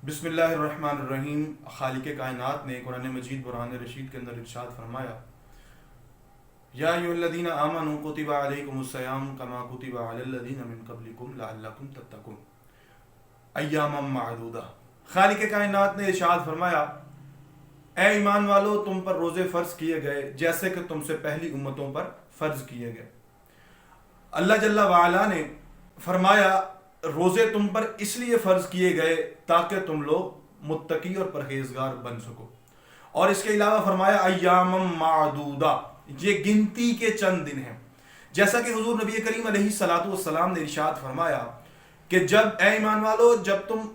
بسم اللہ الرحمن الرحیم۔ خالق کائنات نے قرآن مجید برہان رشید کے اندر ارشاد فرمایا، یا ایھا الذین آمنوا کتب علیکم الصیام کما کتب علی الذین من قبلکم لعلکم تتقون ایاما معدودہ۔ خالق کائنات نے ارشاد فرمایا، اے ایمان والو، تم پر روزے فرض کیے گئے جیسے کہ تم سے پہلی امتوں پر فرض کیے گئے۔ اللہ جل وعلا نے فرمایا روزے تم پر اس لیے فرض کیے گئے تاکہ تم لوگ متقی اور پرہیزگار بن سکو، اور اس کے علاوہ فرمایا ایام معدودہ، یہ گنتی کے چند دن ہیں۔ جیسا کہ حضور نبی کریم علیہ الصلوۃ والسلام نے ارشاد فرمایا کہ اے ایمان والو، جب تم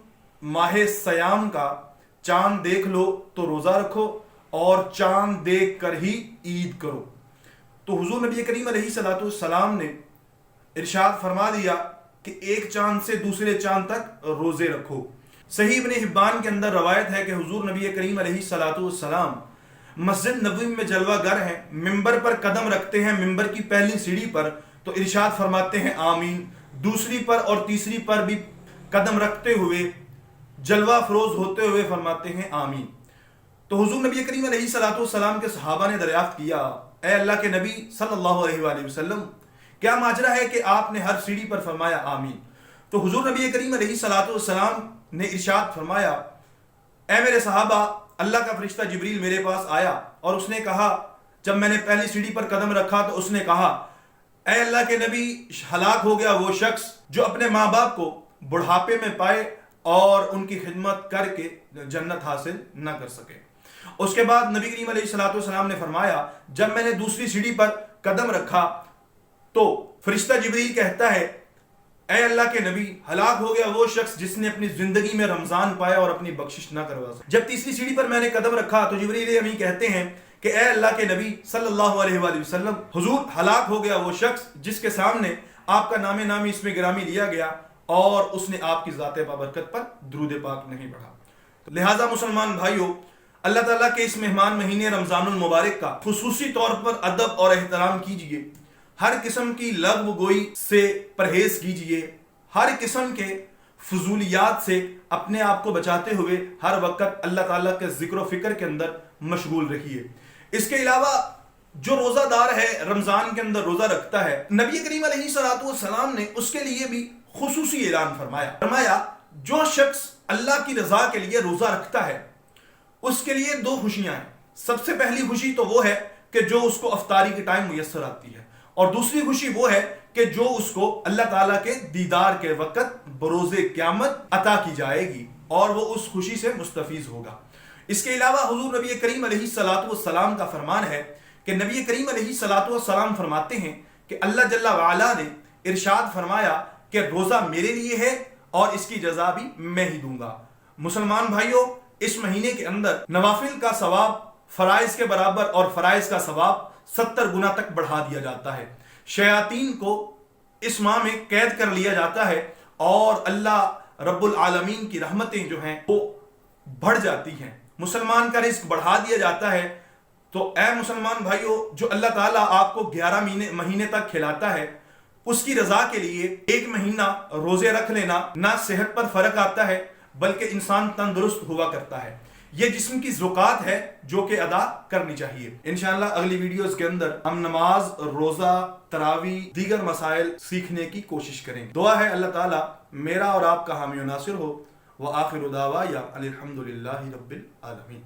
ماہ سیام کا چاند دیکھ لو تو روزہ رکھو اور چاند دیکھ کر ہی عید کرو۔ تو حضور نبی کریم علیہ الصلوۃ والسلام نے ارشاد فرما دیا کہ ایک چاند سے دوسرے چاند تک روزے رکھو۔ صحیح ابن حبان کے اندر روایت ہے کہ حضور نبی کریم علیہ الصلوۃ والسلام مسجد نبوی میں جلوہ گر ہیں، ممبر پر قدم رکھتے ہیں، ممبر کی پہلی سیڑھی پر تو ارشاد فرماتے ہیں آمین، دوسری پر اور تیسری پر بھی قدم رکھتے ہوئے جلوہ فروز ہوتے ہوئے فرماتے ہیں آمین۔ تو حضور نبی کریم علیہ الصلوۃ والسلام کے صحابہ نے دریافت کیا، اے اللہ کے نبی صلی اللہ علیہ وآلہ وسلم، کیا ماجرا ہے کہ آپ نے ہر سیڑھی پر فرمایا آمین؟ تو حضور نبی کریم علیہ الصلوۃ والسلام نے ارشاد فرمایا، اے میرے صحابہ، اللہ کا فرشتہ جبریل میرے پاس آیا اور اس نے کہا، جب میں نے پہلی سیڑھی پر قدم رکھا تو اس نے کہا، اے اللہ کے نبی، ہلاک ہو گیا وہ شخص جو اپنے ماں باپ کو بڑھاپے میں پائے اور ان کی خدمت کر کے جنت حاصل نہ کر سکے۔ اس کے بعد نبی کریم علیہ الصلوۃ والسلام نے فرمایا، جب میں نے دوسری سیڑھی پر قدم رکھا تو فرشتہ جبریل کہتا ہے، اے اللہ کے نبی، ہلاک ہو گیا وہ شخص جس نے اپنی زندگی میں رمضان پایا اور اپنی بخشش نہ کروا سکا۔ جب تیسری سیڑھی پر میں نے قدم رکھا تو جبریل امین کہتے ہیں کہ اے اللہ کے نبی صلی اللہ علیہ وآلہ وسلم، حضور ہلاک ہو گیا وہ شخص جس کے سامنے آپ کا نام نامی اسم گرامی لیا گیا اور اس نے آپ کی ذات بابرکت پر درود پاک نہیں پڑھا۔ لہٰذا مسلمان بھائیوں، اللہ تعالیٰ کے اس مہمان مہینے رمضان المبارک کا خصوصی طور پر ادب اور احترام کیجئے، ہر قسم کی لغو گوئی سے پرہیز کیجئے، ہر قسم کے فضولیات سے اپنے آپ کو بچاتے ہوئے ہر وقت اللہ تعالیٰ کے ذکر و فکر کے اندر مشغول رہیے۔ اس کے علاوہ جو روزہ دار ہے، رمضان کے اندر روزہ رکھتا ہے، نبی کریم علیہ الصلوۃ والسلام نے اس کے لیے بھی خصوصی اعلان فرمایا جو شخص اللہ کی رضا کے لیے روزہ رکھتا ہے اس کے لیے دو خوشیاں ہیں۔ سب سے پہلی خوشی تو وہ ہے کہ جو اس کو افطاری کے ٹائم میسر آتی ہے، اور دوسری خوشی وہ ہے کہ جو اس کو اللہ تعالیٰ کے دیدار کے وقت بروز قیامت عطا کی جائے گی اور وہ اس خوشی سے مستفیض ہوگا۔ اس کے علاوہ حضور نبی کریم علیہ الصلوۃ والسلام کا فرمان ہے کہ نبی کریم علیہ الصلوۃ والسلام فرماتے ہیں کہ اللہ جل وعلا نے ارشاد فرمایا کہ روزہ میرے لیے ہے اور اس کی جزا بھی میں ہی دوں گا۔ مسلمان بھائیوں، اس مہینے کے اندر نوافل کا ثواب فرائض کے برابر اور فرائض کا ثواب 70 گنا تک بڑھا دیا جاتا ہے۔ شیاطین کو اس ماہ میں قید کر لیا جاتا ہے اور اللہ رب العالمین کی رحمتیں جو ہیں وہ بڑھ جاتی ہیں، مسلمان کا رزق بڑھا دیا جاتا ہے۔ تو اے مسلمان بھائیوں، جو اللہ تعالیٰ آپ کو 11 مہینے تک کھلاتا ہے، اس کی رضا کے لیے ایک مہینہ روزے رکھ لینا نہ صحت پر فرق آتا ہے بلکہ انسان تندرست ہوا کرتا ہے۔ یہ جسم کی زکوٰۃ ہے جو کہ ادا کرنی چاہیے۔ انشاءاللہ اگلی ویڈیوز کے اندر ہم نماز، روزہ، تراویح، دیگر مسائل سیکھنے کی کوشش کریں۔ دعا ہے اللہ تعالیٰ میرا اور آپ کا حامی و ناصر ہو۔ وآخر دعوایا ان الحمد للہ رب العالمین۔